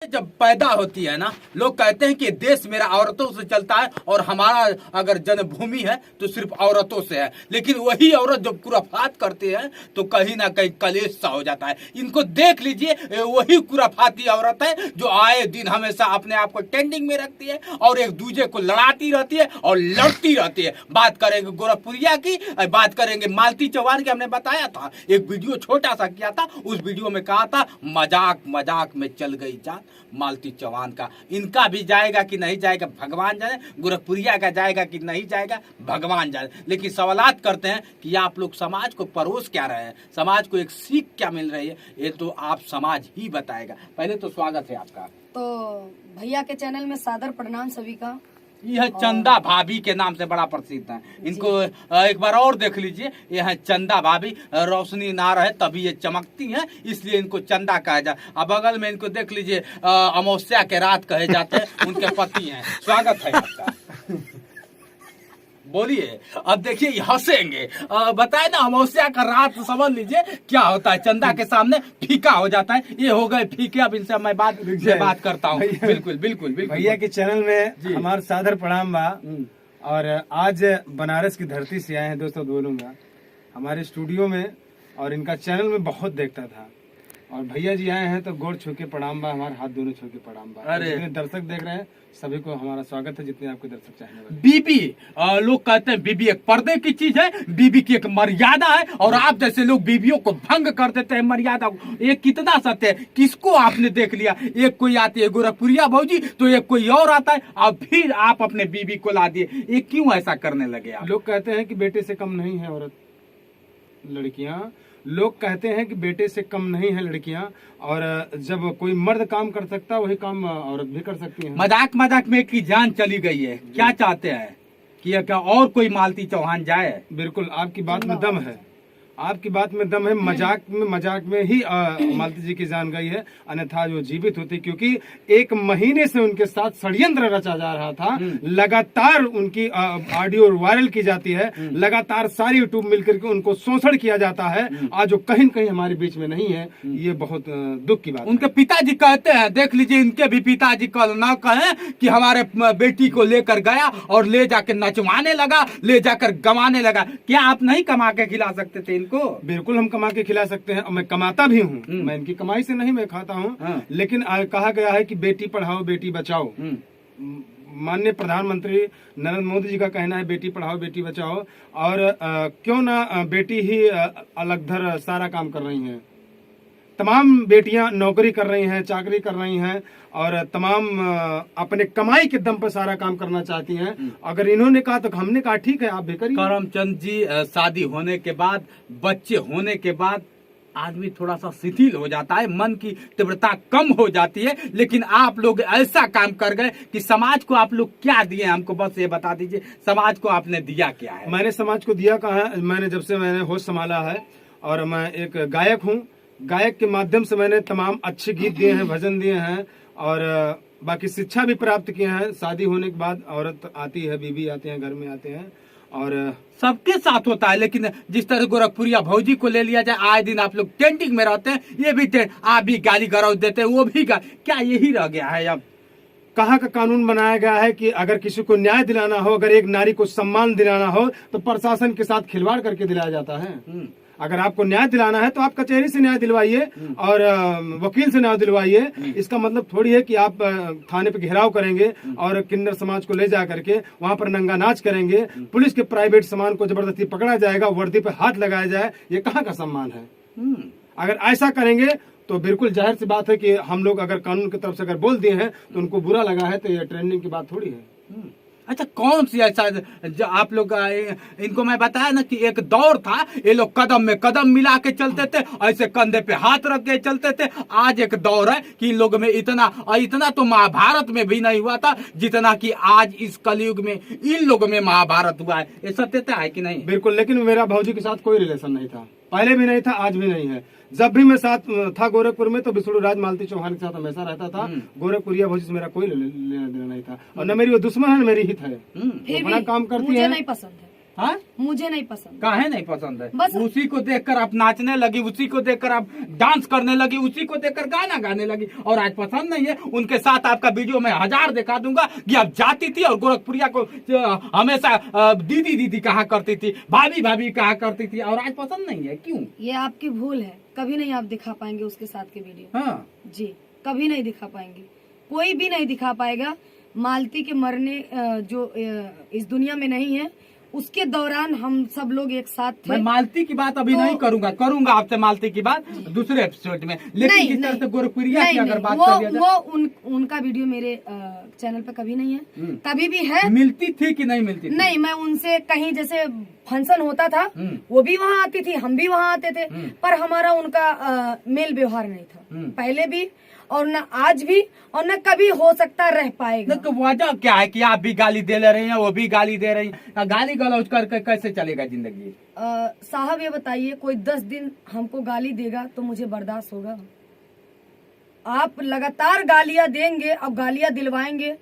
जब पैदा होती है ना, लोग कहते हैं कि देश मेरा औरतों से चलता है और हमारा अगर जन्मभूमि है तो सिर्फ औरतों से है। लेकिन वही औरत जब खुराफात करती है तो कहीं ना कहीं कलेश सा हो जाता है। इनको देख लीजिए, वही खुराफाती औरत है जो आए दिन हमेशा अपने आप को ट्रेंडिंग में रखती है और एक दूसरे को लड़ाती रहती है और लड़ती रहती है। बात करेंगे गोरखपुरिया की, बात करेंगे मालती चौहान की। हमने बताया था, एक वीडियो छोटा सा किया था, उस वीडियो में कहा था मजाक मजाक में चल गई जान मालती चौहान का। इनका भी जाएगा कि नहीं जाएगा भगवान जाने, गोरखपुरिया का जाएगा कि नहीं जाएगा भगवान जाने। लेकिन सवालात करते हैं कि आप लोग समाज को परोस क्या रहे हैं, समाज को एक सीख क्या मिल रही है, ये तो आप समाज ही बताएगा। पहले तो स्वागत है आपका। तो भैया के चैनल में सादर प्रणाम सभी का। यह चंदा भाभी के नाम से बड़ा प्रसिद्ध है। इनको एक बार और देख लीजिए, यह है चंदा भाभी। रोशनी ना रहे तभी ये चमकती हैं, इसलिए इनको चंदा कहा जाए। अब बगल में इनको देख लीजिए, अमावस्या के रात कहे जाते हैं, उनके पति हैं। स्वागत है आपका। बोलिए। अब देखिए हंसेंगे, बताए ना अमावस्या का रात समझ लीजिए क्या होता है, चंदा के सामने फीका हो जाता है। ये हो गए फीके। अब इनसे मैं बात करता हूँ। बिल्कुल बिल्कुल बिल्कुल। भैया के चैनल में हमारा सादर प्रणाम बा। और आज बनारस की धरती से आए हैं दोस्तों, बोलूंगा हमारे स्टूडियो में और इनका चैनल में बहुत देखता था। और भैया जी आए हैं तो गोड़ छू के प्रणाम बा, हमारे हाथ दोनों छू के प्रणाम बा। अरे जितने दर्शक देख रहे हैं सभी को हमारा स्वागत है, जितने आपके दर्शक चाहने वाले। बीबी, लोग कहते हैं बीबी एक पर्दे की चीज है, बीबी की एक मर्यादा है, और आप जैसे लोग बीबियों को भंग कर देते हैं मर्यादा को। ये कितना सत्य है? किसको आपने देख लिया, एक कोई आती है गोरखपुरिया भौजी तो एक कोई और आता है, और फिर आप अपने बीबी को ला दिए। ये क्यों ऐसा करने लगे आप? लोग कहते हैं कि बेटे से कम नहीं है औरत लड़कियां। लोग कहते हैं कि बेटे से कम नहीं है लड़कियां, और जब कोई मर्द काम कर सकता है वही काम औरत भी कर सकती है। मजाक मजाक में की जान चली गई है। क्या चाहते हैं कि क्या और कोई मालती चौहान जाए? बिल्कुल आपकी बात में दम है, आपकी बात में दम है। मजाक में ही मालती जी की जान गई है, अन्यथा जो जीवित होती, क्योंकि एक महीने से उनके साथ षड्यंत्र रचा जा रहा था। लगातार उनकी ऑडियो वायरल की जाती है, लगातार सारी यूट्यूब मिलकर के उनको शोषण किया जाता है। आज वो कहीं कहीं हमारे बीच में नहीं है, ये बहुत दुख की बात। उनके पिताजी कहते हैं, देख लीजिए इनके भी पिताजी कल ना कहें कि हमारे बेटी को लेकर गया और ले जाकर नचवाने लगा, ले जाकर गंवाने लगा। क्या आप नहीं कमा के खिला सकते थे? बिल्कुल हम कमा के खिला सकते हैं, और मैं कमाता भी हूँ। मैं इनकी कमाई से नहीं मैं खाता हूँ। लेकिन कहा गया है कि बेटी पढ़ाओ बेटी बचाओ। माननीय प्रधानमंत्री नरेंद्र मोदी जी का कहना है बेटी पढ़ाओ बेटी बचाओ। और क्यों ना बेटी ही अलगधर सारा काम कर रही हैं। तमाम बेटियां नौकरी कर रही हैं, चाकरी कर रही हैं, और तमाम अपने कमाई के दम पर सारा काम करना चाहती हैं। अगर इन्होंने कहा तो हमने कहा ठीक है आप भी करिए। करमचंद जी, शादी होने के बाद, बच्चे होने के बाद आदमी थोड़ा सा शिथिल हो जाता है, मन की तीव्रता कम हो जाती है। लेकिन आप लोग ऐसा काम कर गए कि समाज को आप लोग क्या दिए? हमको बस ये बता दीजिए, समाज को आपने दिया क्या है? मैंने समाज को दिया कहा है, मैंने जब से मैंने होश संभाला है, और मैं एक गायक हूँ। गायक के माध्यम से मैंने तमाम अच्छे गीत दिए हैं, भजन दिए हैं, और बाकी शिक्षा भी प्राप्त किए हैं। शादी होने के बाद औरत आती है, बीबी आते हैं, घर में आते हैं, और सबके साथ होता है। लेकिन जिस तरह गोरखपुरिया भौजी को ले लिया जाए, आए दिन आप लोग टेंटिंग में रहते हैं, ये भी आप भी गाली गलौज देते हैं, वो भी क्या यही रह गया है? अब कहाँ का कानून बनाया गया है कि अगर किसी को न्याय दिलाना हो, अगर एक नारी को सम्मान दिलाना हो तो प्रशासन के साथ खिलवाड़ करके दिलाया जाता है। अगर आपको न्याय दिलाना है तो आप कचहरी से न्याय दिलवाइए और वकील से न्याय दिलवाइए। इसका मतलब थोड़ी है कि आप थाने पे घेराव करेंगे और किन्नर समाज को ले जा करके वहां पर नंगा नाच करेंगे, पुलिस के प्राइवेट सामान को जबरदस्ती पकड़ा जाएगा, वर्दी पे हाथ लगाया जाए, ये कहाँ का सम्मान है? अगर ऐसा करेंगे तो बिल्कुल जाहिर सी बात है कि हम लोग अगर कानून की तरफ से अगर बोल दिए हैं तो उनको बुरा लगा है, तो ये ट्रेंडिंग की बात थोड़ी है। अच्छा, कौन सी ऐसा जो आप लोग इनको मैं बताया ना कि एक दौर था, ये लोग कदम में कदम मिला के चलते थे, ऐसे कंधे पे हाथ रख के चलते थे। आज एक दौर है कि इन लोगों में इतना तो महाभारत में भी नहीं हुआ था जितना कि आज इस कलयुग में इन लोगों में महाभारत हुआ है। ये सत्यता है कि नहीं? बिल्कुल। लेकिन मेरा भौजी के साथ कोई रिलेशन नहीं था, पहले भी नहीं था, आज भी नहीं है। जब भी मैं साथ था गोरखपुर में तो विष्णु राज मालती चौहान के साथ हमेशा रहता था। गोरखपुरिया भौजी से मेरा कोई लेना देना नहीं था, और न मेरी वो दुश्मन है न मेरी हित है। फिर अपना भी काम करती मुझे है। नहीं पसंद है। हाँ? मुझे नहीं पसंद। काहे नहीं पसंद है? बस उसी को देखकर आप नाचने लगी, उसी को देखकर आप डांस करने लगी, उसी को देखकर गाना गाने लगी, और आज पसंद नहीं है। उनके साथ आपका वीडियो मैं 1000 दिखा दूंगा कि आप जाती थी और गोरखपुरिया को हमेशा दीदी दीदी कहा करती थी, भाभी भाभी कहा करती थी, और आज पसंद नहीं है। क्यों? ये आपकी भूल है, कभी नहीं आप दिखा पाएंगे उसके साथ के वीडियो। हाँ जी, कभी नहीं दिखा पाएंगे, कोई भी नहीं दिखा पाएगा। मालती के मरने जो इस दुनिया में नहीं है, उसके दौरान हम सब लोग एक साथ थे। मैं मालती की बात अभी नहीं करूंगा आपसे मालती की बात दूसरे एपिसोड में, लेकिन जिस तरह से गोरखपुरिया की अगर बात कर दिया जाए, वो उनका वीडियो मेरे चैनल पे कभी नहीं है, कभी भी है। मिलती थी कि नहीं मिलती थी? नहीं, मैं उनसे कहीं जैसे फंक्शन होता था, वो भी वहाँ आती थी, हम भी वहाँ आते थे, पर हमारा उनका मेल व्यवहार नहीं था, पहले भी और न आज भी, और न कभी हो सकता रह पाएगा। तो वजह क्या है कि आप भी गाली दे ले रही हैं, वो भी गाली दे रही हैं, गाली गलौज करके कैसे चलेगा जिंदगी? साहब ये बताइए, कोई 10 दिन हमको गाली देगा तो मुझे बर्दाश्त होगा? आप लगातार गालियां देंगे और गालियां दिलवाएंगे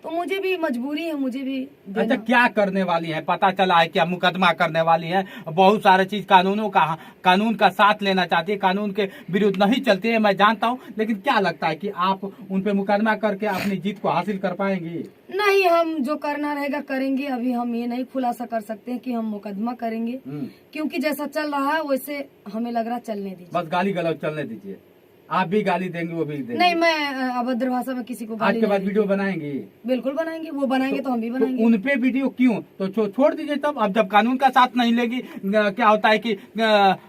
तो मुझे भी मजबूरी है, मुझे भी देना। अच्छा, क्या करने वाली हैं? पता चला है क्या मुकदमा करने वाली हैं? बहुत सारे चीज कानून का साथ लेना चाहती है, कानून के विरुद्ध नहीं चलती है, मैं जानता हूँ, लेकिन क्या लगता है कि आप उन पे मुकदमा करके अपनी जीत को हासिल कर पाएंगी? नहीं, हम जो करना रहेगा करेंगे। अभी हम ये नहीं खुलासा कर सकते हैं कि हम मुकदमा करेंगे, क्योंकि जैसा चल रहा है वैसे हमें लग रहा चलने दीजिए। बस गाली गलौज चलने दीजिए, आप भी गाली देंगे, वो भी देंगे? नहीं, मैं अभद्र भाषा में किसी को गाली आज के बाद वीडियो बनाएंगे? बिल्कुल बनाएंगे, वो बनाएंगे तो हम भी बनाएंगे। उन पे वीडियो क्यों? तो छोड़ दीजिए तब। अब जब कानून का साथ नहीं लेगी, क्या होता है कि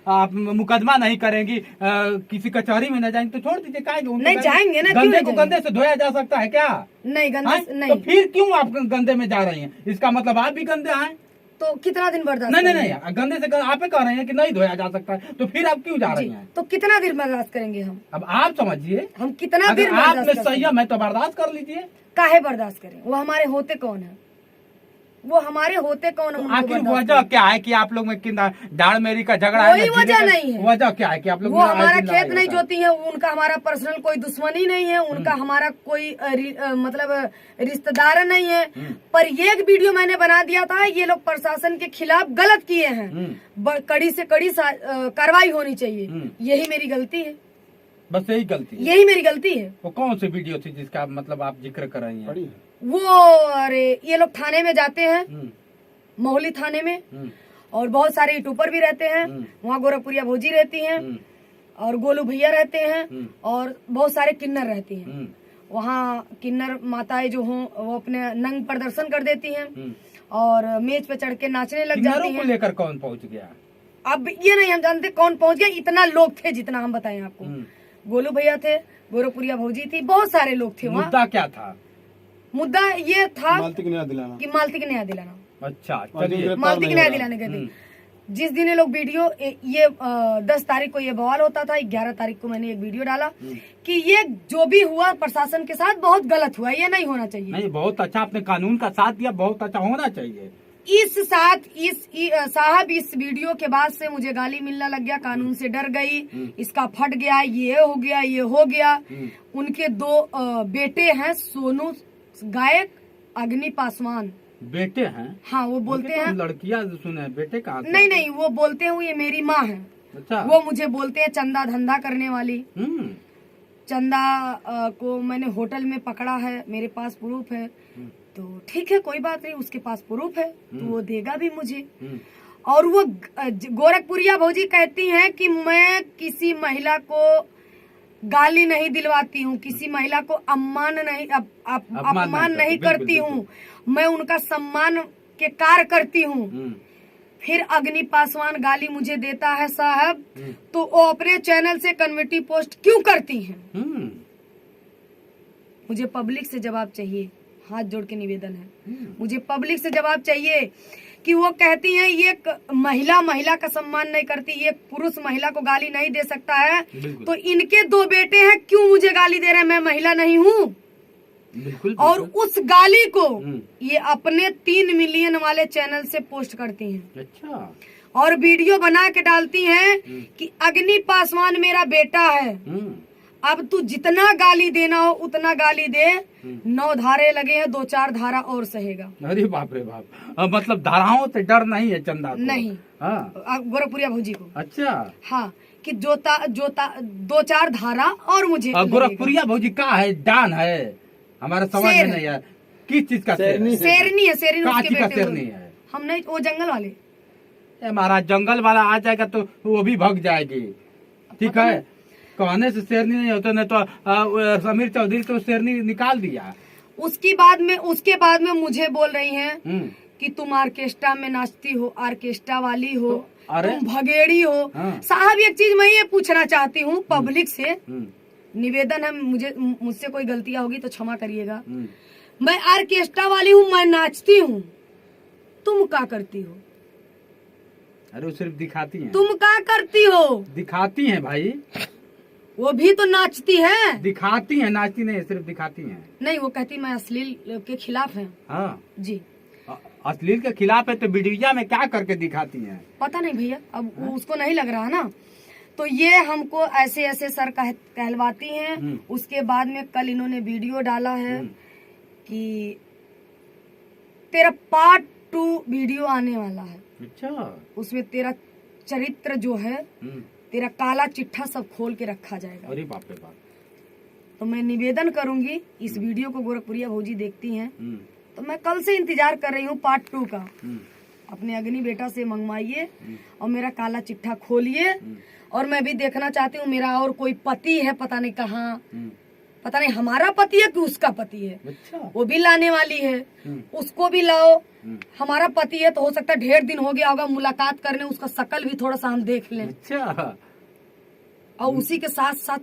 आप मुकदमा नहीं करेंगी, किसी कचहरी में न जाएंगे, तो छोड़ दीजिए। काहे नहीं जाएंगे ना, गंदे को गंदे से धोया जा सकता है क्या? नहीं, गंदे नहीं। तो फिर क्यों आप गंदे में जा रही हैं? इसका मतलब आप भी गंदे आए। तो कितना दिन बर्दाश्त? नहीं, गंदे से आप कह रहे हैं कि नहीं धोया जा सकता है, तो फिर आप क्यों जा रही हैं? तो कितना देर बर्दाश्त करेंगे हम? अब आप समझिए, हम कितना देर आप में बर्दाश्त संयम है तो बर्दाश्त कर लीजिए। काहे बर्दाश्त करें? वो हमारे होते कौन है? वो हमारे होते कौन है? आखिर वजह क्या है कि आप लोग में दाढ़ मेरी का झगड़ा है? कोई वजह नहीं है। वजह क्या है कि आप लोग वो हमारा खेत नहीं जोती है, उनका हमारा पर्सनल कोई दुश्मनी नहीं है, उनका हमारा कोई मतलब रिश्तेदार नहीं है। पर ये एक वीडियो मैंने बना दिया था, ये लोग प्रशासन के खिलाफ गलत किए हैं, कड़ी से कड़ी कार्रवाई होनी चाहिए। यही मेरी गलती है, बस यही गलती है, यही मेरी गलती है। वो कौन सी वीडियो थी जिसका मतलब आप जिक्र कर रही हैं? वो अरे ये लोग थाने में जाते हैं, मोहली थाने में, और बहुत सारे यूट्यूबर भी रहते हैं वहाँ। गोरखपुरिया भौजी रहती हैं, और गोलू भैया रहते हैं, और बहुत सारे किन्नर रहती हैं वहाँ। किन्नर माताएं जो हों वो अपने नंग प्रदर्शन कर देती हैं और मेज पे चढ़ के नाचने लग जाती हैं। लेकर कौन पहुँच गया? अब ये नहीं हम जानते कौन पहुँच गया, इतना लोग थे जितना हम बताएं आपको। गोलू भैया थे, गोरखपुरिया भौजी थी, बहुत सारे लोग थे वहाँ। मुद्दा क्या था? मुद्दा ये था मालती को न्याय दिलाना, कि मालती को न्याय दिलाना। अच्छा, मालती को न्याय दिलाने के दिन जिस दिन ये लोग वीडियो, ये 10 तारीख को ये बवाल होता था, 11 तारीख को मैंने एक वीडियो डाला कि ये जो भी हुआ प्रशासन के साथ बहुत गलत हुआ, ये नहीं होना चाहिए। नहीं, बहुत अच्छा, आपने कानून का साथ दिया, बहुत अच्छा होना चाहिए। साहब इस वीडियो के बाद से मुझे गाली मिलना लग गया, कानून से डर गई, इसका फट गया, ये हो गया, ये हो गया। उनके 2 बेटे हैं, सोनू गायक, अग्नि पासवान। बेटे हैं? हाँ, वो बोलते हैं लड़कियां सुने, बेटे कहाँ? नहीं, वो बोलते हैं ये मेरी माँ है। अच्छा। वो मुझे बोलते हैं चंदा धंधा करने वाली। चंदा को मैंने होटल में पकड़ा है, मेरे पास प्रूफ है। तो ठीक है, कोई बात नहीं, उसके पास प्रूफ है तो वो देगा भी मुझे। और वो गोरखपुरिया भौजी कहती हैं कि मैं किसी महिला को गाली नहीं दिलवाती हूँ, किसी महिला को अपमान नहीं करती हूँ, मैं उनका सम्मान के कार्य करती हूँ। फिर अग्नि पासवान गाली मुझे देता है साहब, तो वो अपने चैनल से कम्युनिटी पोस्ट क्यों करती हैं? मुझे पब्लिक से जवाब चाहिए, हाथ जोड़ के निवेदन है, मुझे पब्लिक से जवाब चाहिए कि वो कहती हैं ये महिला का सम्मान नहीं करती, ये पुरुष महिला को गाली नहीं दे सकता है, तो इनके 2 बेटे हैं, क्यों मुझे गाली दे रहे हैं? मैं महिला नहीं हूँ? और उस गाली को ये अपने 3 मिलियन वाले चैनल से पोस्ट करती हैं। अच्छा। और वीडियो बना के डालती हैं कि अग्नि पासवान मेरा बेटा है, अब तू जितना गाली देना हो उतना गाली दे, 9 धारे लगे हैं, 2-4 धारा और सहेगा। अरे बाप रे बाप, मतलब धाराओं से डर नहीं है चंदा को? नहीं। हाँ। गोरखपुरिया भौजी को। अच्छा। हाँ, कि 2-4 धारा और मुझे गोरखपुरिया भौजी का है, डान है? हमारा समझ में नहीं है किस चीज का शेरनी है? शेरनी है, शेरनी उसके का बेटे शेरनी है? हम नहीं, वो जंगल वाले। महाराज जंगल वाला आ जाएगा तो वो भी भग जाएगी, ठीक है? कहने से शेरनी नहीं होता, नहीं तो समीर चौधरी तो शेरनी निकाल दिया। उसके बाद में मुझे बोल रही हैं कि तुम ऑर्केस्ट्रा में नाचती हो, ऑर्केस्ट्रा वाली हो, तुम भगेड़ी हो। हाँ। साहब एक चीज मैं ये पूछना चाहती हूँ पब्लिक से, निवेदन है, मुझसे कोई गलतियां होगी तो क्षमा करिएगा। मैं ऑर्केस्ट्रा वाली हूँ, मैं नाचती हूँ, तुम क्या करती हो? अरे वो सिर्फ दिखाती हैं। तुम क्या करती हो? दिखाती हैं भाई, वो भी तो नाचती है। दिखाती हैं, नाचती नहीं, सिर्फ दिखाती हैं। नहीं, वो कहती मैं अश्लील के खिलाफ है। हाँ जी, अश्लील के खिलाफ है तो वीडियो में क्या करके दिखाती हैं? पता नहीं भैया, अब वो उसको नहीं लग रहा ना, तो ये हमको ऐसे ऐसे सर कहलवाती हैं। उसके बाद में कल इन्होंने वीडियो डाला है कि तेरा पार्ट 2 वीडियो आने वाला है। अच्छा। उसमें तेरा चरित्र जो है, तेरा काला चिट्ठा सब खोल के रखा जाएगा। अरे बाप रे बाप। तो मैं निवेदन करूंगी, इस वीडियो को गोरखपुरिया भौजी देखती हैं तो मैं कल से इंतजार कर रही हूँ पार्ट 2 का। अपने अग्नि बेटा से मंगवाइए और मेरा काला चिट्ठा खोलिए, और मैं भी देखना चाहती हूँ मेरा और कोई पति है, पता नहीं कहाँ, पता नहीं हमारा पति है कि उसका पति है। अच्छा। वो भी लाने वाली है, उसको भी लाओ। हमारा पति है तो हो सकता है ढेर दिन हो गया होगा मुलाकात करने, उसका शकल भी थोड़ा सा हम देख लें। अच्छा। और उसी के साथ साथ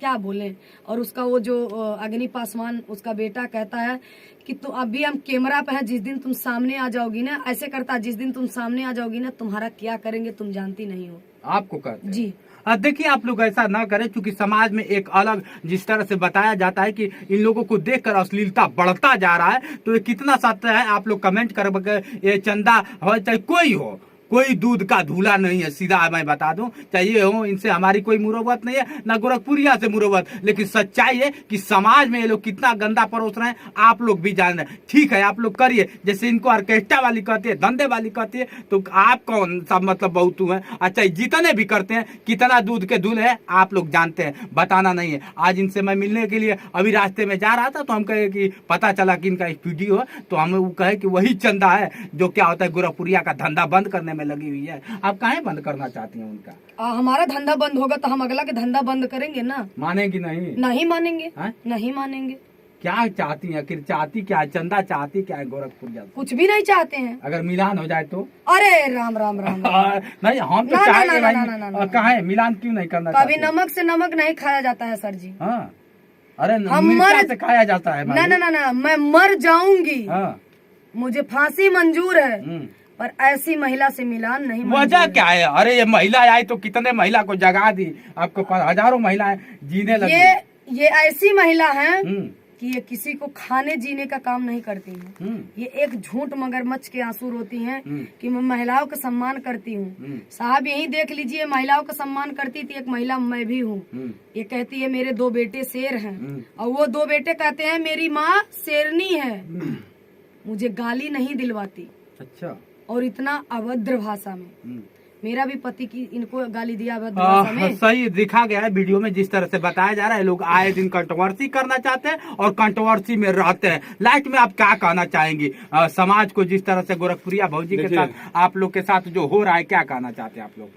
क्या बोले, और उसका वो जो अग्नि पासवान उसका बेटा कहता है कि तो अभी हम कैमरा पे हैं, जिस दिन तुम सामने आ जाओगी ना, ऐसे करता, जिस दिन तुम सामने आ जाओगी ना तुम्हारा क्या करेंगे तुम जानती नहीं हो। आपको कहते हैं? जी। देखिए आप लोग ऐसा ना करें, क्योंकि समाज में एक अलग जिस तरह से बताया जाता है कि इन लोगों को देखकर अश्लीलता बढ़ता जा रहा है, तो ये कितना सत्य है आप लोग कमेंट कर। ये चंदा हो चाहे कोई हो, कोई दूध का धूला नहीं है, सीधा मैं बता दूं। चाहिए हो, इनसे हमारी कोई मुरव्वत नहीं है, ना गोरखपुरिया से मुरव्वत, लेकिन सच्चाई है कि समाज में ये लोग कितना गंदा परोस रहे हैं, आप लोग भी जान रहे हैं। ठीक है, आप लोग करिए, जैसे इनको ऑर्केस्ट्रा वाली कहती है, धंधे वाली कहती है, तो आप कौन सब मतलब बहुतू है? अच्छा, जितने भी करते हैं, कितना दूध के धूल है आप लोग जानते हैं, बताना नहीं है। आज इनसे मैं मिलने के लिए अभी रास्ते में जा रहा था, तो हम कहे कि पता चला कि इनका वीडियो है, तो हमें वो कहे कि वही चंदा है जो क्या होता है गोरखपुरिया का धंधा बंद करने में लगी हुई है। आप काहे बंद करना चाहती हैं उनका? हमारा धंधा बंद होगा तो हम अगला के धंधा बंद करेंगे ना। मानेंगी नहीं? नहीं मानेंगे। नहीं मानेंगे। क्या चाहती हैं आखिर? चाहती क्या है? चंदा चाहती क्या है गोरखपुरिया? कुछ भी नहीं चाहते हैं। अगर मिलान हो जाए तो? अरे राम राम राम, नहीं, हम तो चाहेंगे। कहाँ मिलान क्यों नहीं करना? कभी नमक से नमक नहीं खाया जाता है सर जी। हाँ, अरे मिर्चा से खाया जाता है। ना, मैं मर जाऊंगी, मुझे फांसी मंजूर है, पर ऐसी महिला से मिलान नहीं। वजह क्या है? अरे ये महिला आई तो कितने महिला को जगा दी, आपको हजारों महिलाएं जीने लगी। ये ऐसी महिला है कि ये किसी को खाने जीने का काम नहीं करती हैं। ये एक झूठ मगरमच्छ के आंसू रोती हैं कि मैं महिलाओं का सम्मान करती हूँ। साहब यही देख लीजिए, महिलाओं का सम्मान करती थी एक महिला मैं भी हूँ। ये कहती है मेरे 2 बेटे शेर हैं, और वो 2 बेटे कहते हैं मेरी माँ शेरनी है। मुझे गाली नहीं दिलवाती। अच्छा। और इतना अभद्र भाषा में। मेरा भी पति की इनको गाली दिया अभद्र भाषा में। सही दिखा गया है वीडियो में, जिस तरह से बताया जा रहा है। लोग आए दिन कंट्रोवर्सी करना चाहते हैं और कंट्रोवर्सी में रहते हैं। लास्ट में आप क्या कहना चाहेंगी समाज को, जिस तरह से गोरखपुरिया भौजी के साथ आप लोग के साथ जो हो रहा है, क्या कहना चाहते हैं आप लोग?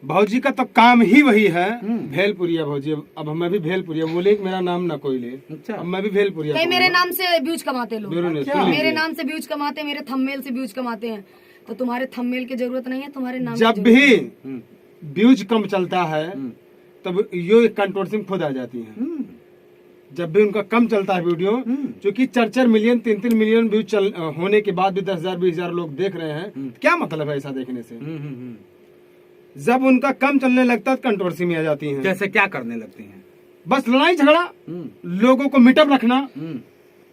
भौजी का तो काम ही वही है, भेलपुरिया भौजी। अब मैं भी भेलपुरिया बोले, मेरा नाम ना कोई ले। अच्छा। अब मैं भी भेलपुरिया। मेरे नाम से व्यूज कमाते लोग। अच्छा। मेरे नाम से व्यूज कमाते, मेरे थंबनेल से व्यूज कमाते हैं, तो तुम्हारे थंबनेल की जरूरत नहीं है, तुम्हारे नाम। जब भी व्यूज कम चलता है तब ये कंट्रोवर्सी खुद आ जाती है। जब भी उनका कम चलता है वीडियो, क्योंकि 4-4 मिलियन 3-3 मिलियन व्यूज होने के बाद भी 10,000-20,000 लोग देख रहे हैं, क्या मतलब है ऐसा देखने से? जब उनका कम चलने लगता है कंट्रोवर्सी में आ जाती है। जैसे क्या करने लगती हैं? बस लड़ाई झगड़ा, लोगों को मीटअप रखना,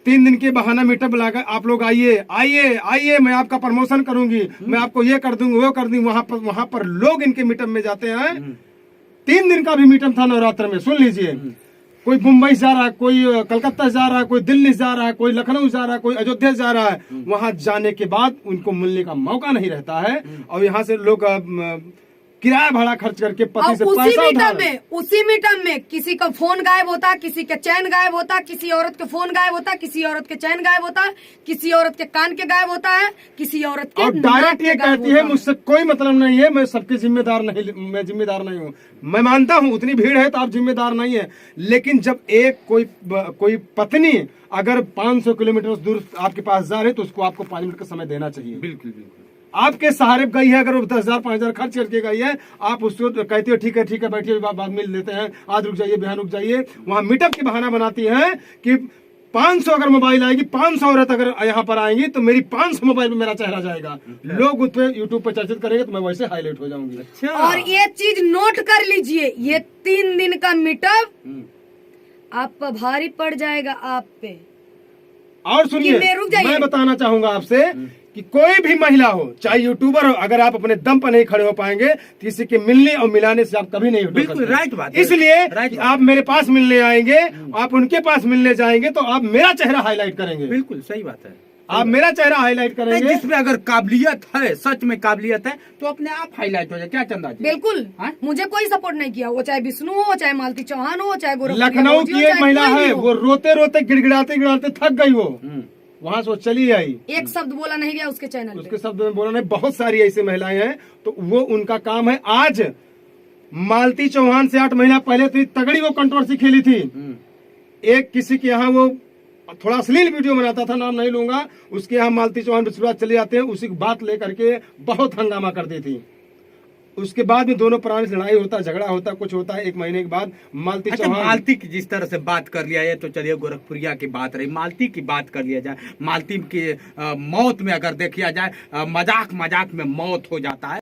3 दिन के बहाना मीटअप बुलाकर आप लोग आइए, मैं आपका प्रमोशन करूंगी, मैं आपको ये कर दूंगी, वो कर दूंगी। वहां पर लोग इनके मीटअप में जाते हैं 3 दिन का भी मीटिंग था नवरात्र में, सुन लीजिए। कोई मुंबई जा रहा है, कोई कलकत्ता जा रहा है, कोई दिल्ली जा रहा है, कोई लखनऊ जा रहा है, कोई अयोध्या जा रहा है। वहां जाने के बाद उनको मिलने का मौका नहीं रहता है और यहाँ से लोग किराया भाड़ा खर्च करके पति से पैसा उधार। उसी मीटर में किसी का फोन गायब होता, किसी का चैन गायब होता, किसी औरत का फोन गायब होता, किसी औरत के चैन गायब होता, किसी औरत के कान के गायब होता है, किसी औरत के और डायरेक्ट ये कहती है मुझसे कोई मतलब नहीं है, मैं सबके जिम्मेदार नहीं, मैं जिम्मेदार नहीं हूँ। मैं मानता हूँ उतनी भीड़ है तो आप जिम्मेदार नहीं है, लेकिन जब एक कोई पत्नी अगर 500 किलोमीटर दूर आपके पास जा रहे तो उसको आपको 5 मिनट का समय देना चाहिए। बिल्कुल बिल्कुल। आपके सहारे गई है, अगर वो 10,000 5,000 खर्च करके गई है, आप उसको कहती हो ठीक है बैठिए, बाद मिल लेते हैं, आज रुक जाइए, बिहान रुक जाइए। वहां मीटअप की बहाना बनाती है कि 500 अगर मोबाइल आएगी, 500 औरत अगर यहाँ पर आएंगी तो मेरी 500 मोबाइल में मेरा चेहरा जाएगा, लोग उस पर यूट्यूब पर चर्चित करेंगे तो मैं वैसे हाईलाइट हो जाऊंगी। अच्छा। और ये चीज नोट कर लीजिए, ये 3 दिन का मीटअप आप पर भारी पड़ जाएगा आप पे। और सुनिए, मैं बताना चाहूंगा आपसे कि कोई भी महिला हो, चाहे यूट्यूबर हो, अगर आप अपने दम पर नहीं खड़े हो पाएंगे किसी के मिलने और मिलाने से आप कभी नहीं उठ सकते। बिल्कुल राइट बात है। इसलिए कि आप मेरे पास मिलने आएंगे, आप उनके पास मिलने जाएंगे तो आप मेरा चेहरा हाईलाइट करेंगे। बिल्कुल सही बात है, आप मेरा चेहरा हाईलाइट करेंगे। जिसमें अगर काबिलियत है, सच में काबिलियत है तो अपने आप हाईलाइट हो जाए। क्या चंदा जी? बिल्कुल। हाँ? मुझे कोई सपोर्ट नहीं किया, वो चाहे विष्णु हो, चाहे मालती चौहान हो, चाहे लखनऊ की एक महिला है, वो रोते रोते गिड़गिड़ाते गिड़ाते थक गई, वो वहां से वो चली आई, एक शब्द बोला नहीं गया उसके चैनल उसके शब्द में बोला नहीं। बहुत सारी ऐसी महिलाएं हैं तो वो उनका काम है। आज मालती चौहान से 8 महीना पहले तो तगड़ी वो कंट्रोवर्सी खेली थी। एक किसी के यहाँ वो थोड़ा अश्लील वीडियो बनाता था, नाम नहीं लूंगा, उसके यहाँ मालती चौहान विश्वास चले जाते हैं, उसी की बात लेकर के बहुत हंगामा करती थी। उसके बाद में दोनों प्राणी से लड़ाई होता, झगड़ा होता, कुछ होता है। 1 महीने के बाद मालती चौहान, मालती की जिस तरह से बात कर लिया है तो चलिए गोरखपुरिया की बात रही, मालती की बात कर लिया जाए। मालती की मौत में अगर देखा जाए, मजाक में मौत हो जाता है।